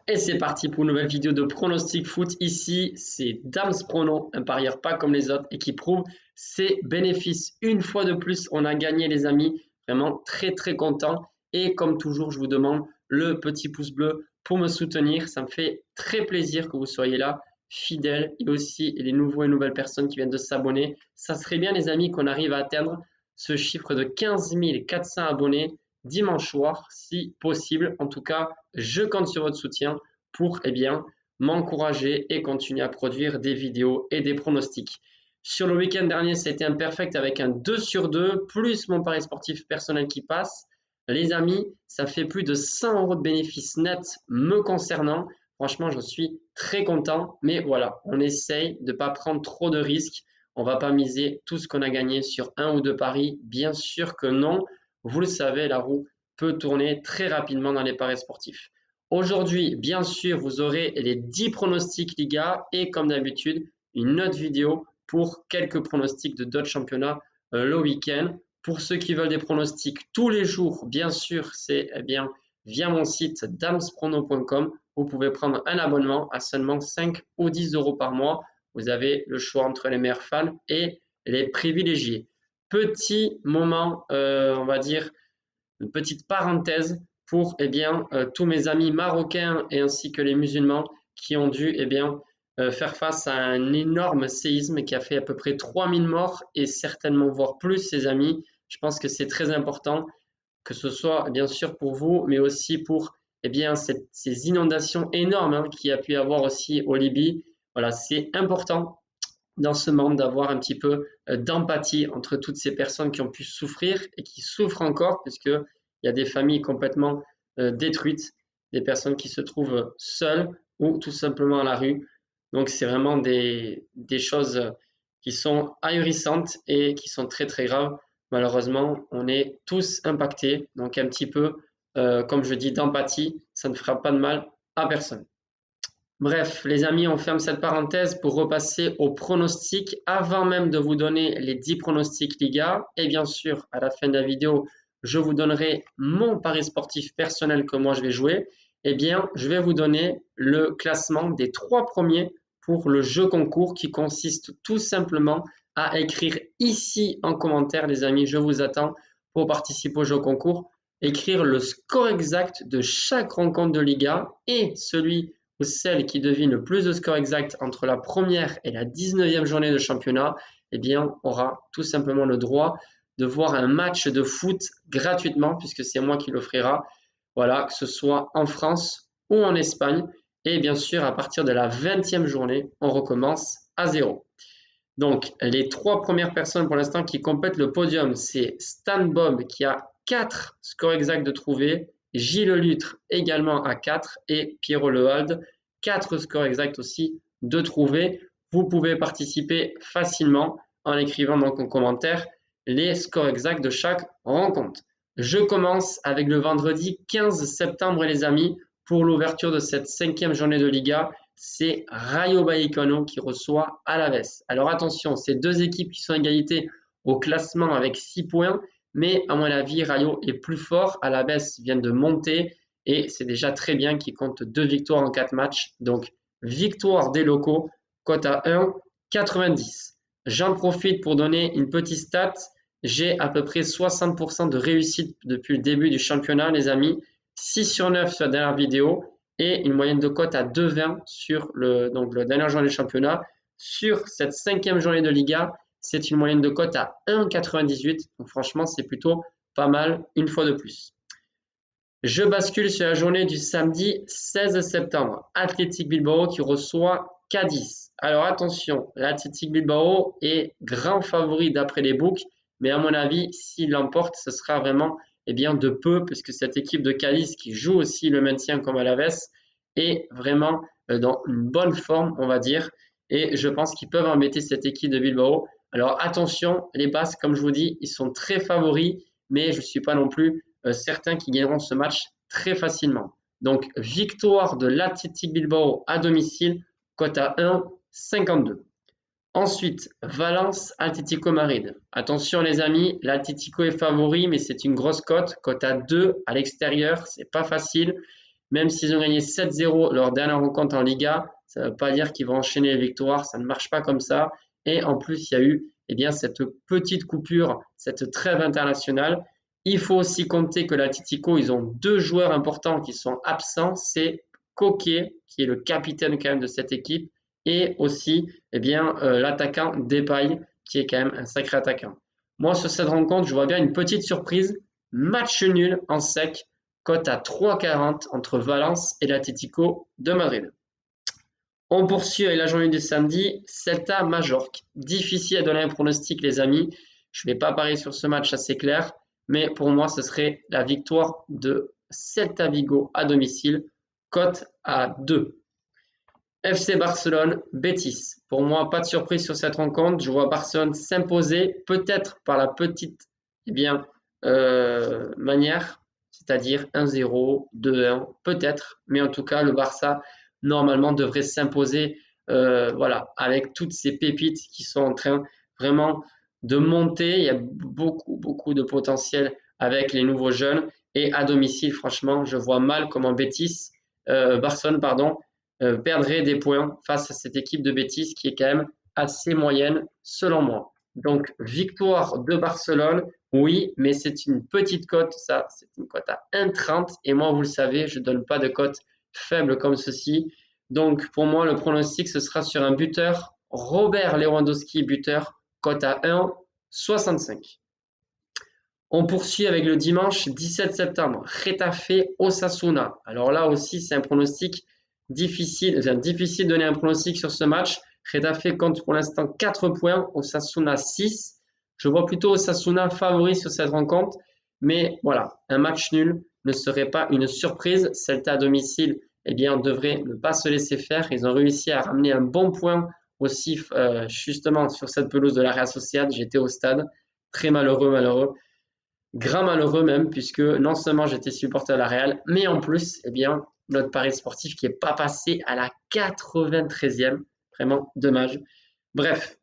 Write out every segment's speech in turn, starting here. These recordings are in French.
Et c'est parti pour une nouvelle vidéo de pronostic foot. Ici, c'est Dams Prono, un parieur pas comme les autres et qui prouve ses bénéfices. Une fois de plus, on a gagné les amis. Vraiment très très content. Et comme toujours, je vous demande le petit pouce bleu pour me soutenir. Ça me fait très plaisir que vous soyez là, fidèles, et aussi les nouveaux et nouvelles personnes qui viennent de s'abonner. Ça serait bien les amis qu'on arrive à atteindre ce chiffre de 15 400 abonnés dimanche soir, si possible. En tout cas, je compte sur votre soutien pour m'encourager et continuer à produire des vidéos et des pronostics. Sur le week-end dernier, c'était un perfect avec un 2 sur 2, plus mon pari sportif personnel qui passe. Les amis, ça fait plus de 100 € de bénéfices nets me concernant. Franchement, je suis très content. Mais voilà, on essaye de ne pas prendre trop de risques. On ne va pas miser tout ce qu'on a gagné sur un ou deux paris. Bien sûr que non. Vous le savez, la roue peut tourner très rapidement dans les paris sportifs. Aujourd'hui, bien sûr, vous aurez les 10 pronostics Liga et comme d'habitude, une autre vidéo pour quelques pronostics de d'autres championnats le week-end. Pour ceux qui veulent des pronostics tous les jours, bien sûr, c'est via mon site damsprono.com. Vous pouvez prendre un abonnement à seulement 5 ou 10 € par mois. Vous avez le choix entre les meilleurs fans et les privilégiés. Petit moment, on va dire, une petite parenthèse pour tous mes amis marocains et ainsi que les musulmans qui ont dû faire face à un énorme séisme qui a fait à peu près 3000 morts et certainement voire plus, ces amis. Je pense que c'est très important que ce soit bien sûr pour vous, mais aussi pour ces inondations énormes qu'il y a pu y avoir aussi au Libye. Voilà, c'est important dans ce monde d'avoir un petit peu d'empathie entre toutes ces personnes qui ont pu souffrir et qui souffrent encore, puisqu'il y a des familles complètement détruites, des personnes qui se trouvent seules ou tout simplement à la rue. Donc c'est vraiment des choses qui sont ahurissantes et qui sont très très graves. Malheureusement, on est tous impactés, donc un petit peu, comme je dis, d'empathie, ça ne fera pas de mal à personne. Bref, les amis, on ferme cette parenthèse pour repasser aux pronostics avant même de vous donner les 10 pronostics Liga. Et bien sûr, à la fin de la vidéo, je vous donnerai mon pari sportif personnel que moi je vais jouer. Je vais vous donner le classement des 3 premiers pour le jeu concours qui consiste tout simplement à écrire ici en commentaire, les amis, je vous attends pour participer au jeu concours, écrire le score exact de chaque rencontre de Liga et celui ou celle qui devine le plus de score exact entre la première et la 19e journée de championnat, aura tout simplement le droit de voir un match de foot gratuitement, puisque c'est moi qui l'offrira, voilà, que ce soit en France ou en Espagne. Et bien sûr, à partir de la 20e journée, on recommence à 0. Donc, les 3 premières personnes pour l'instant qui complètent le podium, c'est Stan Bob qui a 4 scores exacts de trouver, Gilles Lutre également à 4 et Pierrot Lehald, 4 scores exacts aussi de trouver. Vous pouvez participer facilement en écrivant donc en commentaire les scores exacts de chaque rencontre. Je commence avec le vendredi 15 septembre les amis pour l'ouverture de cette 5e journée de Liga. C'est Rayo Vallecano qui reçoit Alaves. Alors attention, c'est 2 équipes qui sont à égalité au classement avec 6 points. Mais à mon avis, Rayo est plus fort. Alaves vient de monter et c'est déjà très bien qu'il compte 2 victoires en 4 matchs. Donc, victoire des locaux, cote à 1,90. J'en profite pour donner une petite stat. J'ai à peu près 60% de réussite depuis le début du championnat, les amis. 6 sur 9 sur la dernière vidéo et une moyenne de cote à 2,20 sur la dernière journée du championnat. Sur cette 5e journée de Liga, c'est une moyenne de cote à 1,98. Donc franchement, c'est plutôt pas mal une fois de plus. Je bascule sur la journée du samedi 16 septembre. Athletic Bilbao qui reçoit Cadiz. Alors attention, l'Athletic Bilbao est grand favori d'après les books. Mais à mon avis, s'il l'emporte, ce sera vraiment de peu, puisque cette équipe de Cadiz qui joue aussi le maintien comme Alaves est vraiment dans une bonne forme, on va dire. Et je pense qu'ils peuvent embêter cette équipe de Bilbao. Alors attention, les Basques, comme je vous dis, ils sont très favoris, mais je ne suis pas non plus certain qu'ils gagneront ce match très facilement. Donc, victoire de l'Athletic Bilbao à domicile, cote à 1,52. Ensuite, Valence Atlético Madrid. Attention les amis, l'Atlético est favori, mais c'est une grosse cote à 2 à l'extérieur, c'est pas facile. Même s'ils ont gagné 7-0 leur dernière rencontre en Liga, ça ne veut pas dire qu'ils vont enchaîner les victoires. Ça ne marche pas comme ça. Et en plus, il y a eu cette petite coupure, cette trêve internationale. Il faut aussi compter que l'Atlético, ils ont 2 joueurs importants qui sont absents. C'est Koké, qui est le capitaine quand même de cette équipe, et aussi l'attaquant Depay, qui est quand même un sacré attaquant. Moi, sur cette rencontre, je vois bien une petite surprise. Match nul en sec, cote à 3,40 entre Valence et l'Atlético de Madrid. On poursuit avec la journée du samedi, Celta-Majorque. Difficile à donner un pronostic, les amis. Je ne vais pas parier sur ce match, assez clair. Mais pour moi, ce serait la victoire de Celta Vigo à domicile, cote à 2. FC Barcelone, Betis. Pour moi, pas de surprise sur cette rencontre. Je vois Barcelone s'imposer, peut-être par la petite manière, c'est-à-dire 1-0, 2-1, peut-être. Mais en tout cas, le Barça, normalement, devrait s'imposer avec toutes ces pépites qui sont en train vraiment de monter. Il y a beaucoup de potentiel avec les nouveaux jeunes. Et à domicile, franchement, je vois mal comment Barcelone, perdrait des points face à cette équipe de Betis qui est quand même assez moyenne selon moi. Donc, victoire de Barcelone, oui, mais c'est une petite cote, ça, c'est une cote à 1,30. Et moi, vous le savez, je ne donne pas de cote faible comme ceci. Donc, pour moi, le pronostic, ce sera sur un buteur, Robert Lewandowski, buteur, cote à 1,65. On poursuit avec le dimanche 17 septembre, Getafe-Osasuna. Alors là aussi, c'est un pronostic difficile de donner un pronostic sur ce match. Getafe compte pour l'instant 4 points, Osasuna 6. Je vois plutôt Osasuna favori sur cette rencontre. Mais voilà, un match nul ne serait pas une surprise. Celta à domicile, devrait ne pas se laisser faire. Ils ont réussi à ramener un bon point aussi justement sur cette pelouse de la Real Sociedad. J'étais au stade. Très malheureux. Grand malheureux même, puisque non seulement j'étais supporter de la Real, mais en plus, notre pari sportif qui n'est pas passé à la 93e. Vraiment dommage. Bref,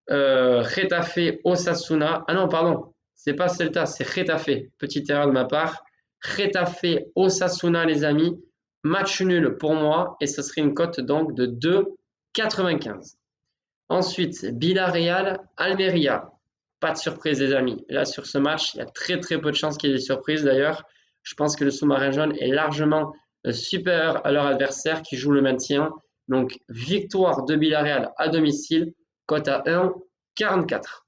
Getafe, Osasuna. Ah non, pardon, c'est pas Celta, c'est Getafe. Petite erreur de ma part. Getafe, Osasuna, les amis. Match nul pour moi, et ce serait une cote donc de 2,95. Ensuite, Villarreal, Almeria. Pas de surprise, les amis. Là, sur ce match, il y a très peu de chances qu'il y ait des surprises. D'ailleurs, je pense que le sous-marin jaune est largement supérieur à leur adversaire qui joue le maintien. Donc, victoire de Villarreal à domicile, cote à 1,44.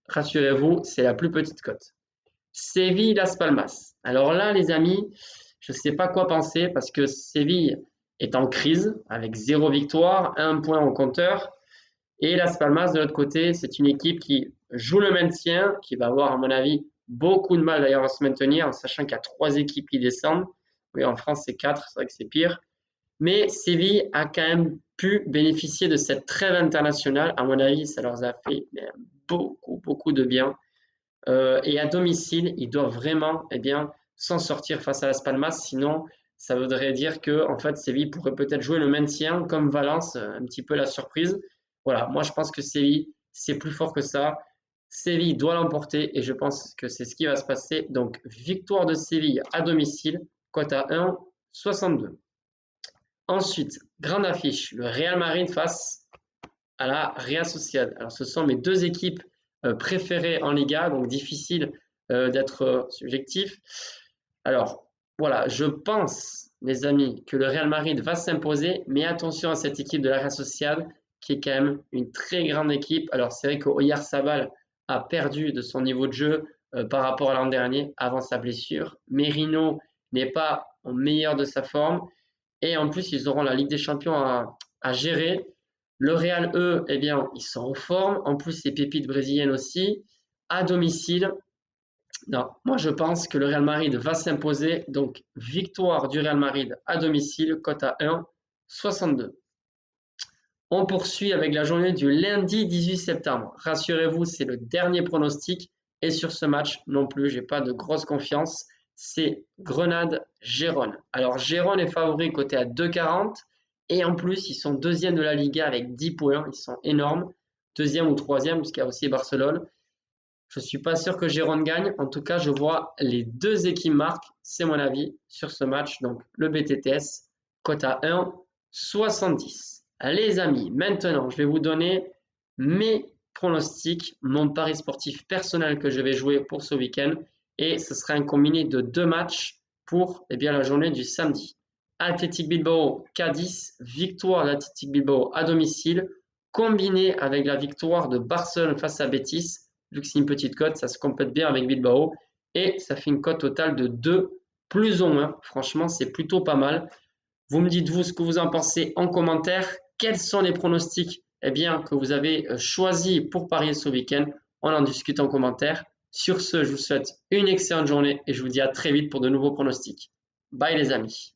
Rassurez-vous, c'est la plus petite cote. Séville-Las Palmas. Alors là, les amis, je ne sais pas quoi penser parce que Séville est en crise avec 0 victoire, 1 point au compteur. Et Las Palmas, de l'autre côté, c'est une équipe qui joue le maintien, qui va avoir, à mon avis, beaucoup de mal d'ailleurs à se maintenir, en sachant qu'il y a 3 équipes qui descendent. Oui, en France, c'est 4, c'est vrai que c'est pire. Mais Séville a quand même pu bénéficier de cette trêve internationale. À mon avis, ça leur a fait beaucoup de bien. Et à domicile, ils doivent vraiment s'en sortir face à Las Palmas. Sinon, ça voudrait dire que en fait, Séville pourrait peut-être jouer le maintien comme Valence, un petit peu la surprise. Voilà, moi je pense que Séville, c'est plus fort que ça. Séville doit l'emporter et je pense que c'est ce qui va se passer. Donc, victoire de Séville à domicile, cote à 1,62. Ensuite, grande affiche, le Real Madrid face à la Real Sociedad. Alors, ce sont mes 2 équipes préférées en Liga, donc difficile d'être subjectif. Alors, voilà, je pense, les amis, que le Real Madrid va s'imposer, mais attention à cette équipe de la Real Sociedad, qui est quand même une très grande équipe. Alors, c'est vrai qu'Oyarzabal a perdu de son niveau de jeu par rapport à l'an dernier, avant sa blessure. Merino n'est pas au meilleur de sa forme. Et en plus, ils auront la Ligue des Champions à gérer. Le Real, eux, ils sont en forme. En plus, les pépites brésiliennes aussi. À domicile, non, moi je pense que le Real Madrid va s'imposer. Donc, victoire du Real Madrid à domicile, cote à 1,62. On poursuit avec la journée du lundi 18 septembre. Rassurez-vous, c'est le dernier pronostic. Et sur ce match, non plus, je n'ai pas de grosse confiance. C'est Grenade-Gérone. Alors, Gérone est favori coté à 2,40. Et en plus, ils sont 2e de la Liga avec 10 points. Ils sont énormes. 2e ou 3e, puisqu'il y a aussi Barcelone. Je ne suis pas sûr que Gérone gagne. En tout cas, je vois les deux équipes marquent. C'est mon avis sur ce match. Donc, le BTTS, cote à 1,70. Les amis, maintenant, je vais vous donner mes pronostics, mon pari sportif personnel que je vais jouer pour ce week-end. Et ce sera un combiné de 2 matchs pour la journée du samedi. Athletic Bilbao Cadiz, victoire d'Athletic Bilbao à domicile, combiné avec la victoire de Barcelone face à Betis. Vu que c'est une petite cote, ça se complète bien avec Bilbao. Et ça fait une cote totale de 2 plus ou moins. Franchement, c'est plutôt pas mal. Vous me dites, vous, ce que vous en pensez en commentaire. Quels sont les pronostics que vous avez choisis pour parier ce week-end? On en discute en commentaire. Sur ce, je vous souhaite une excellente journée et je vous dis à très vite pour de nouveaux pronostics. Bye les amis.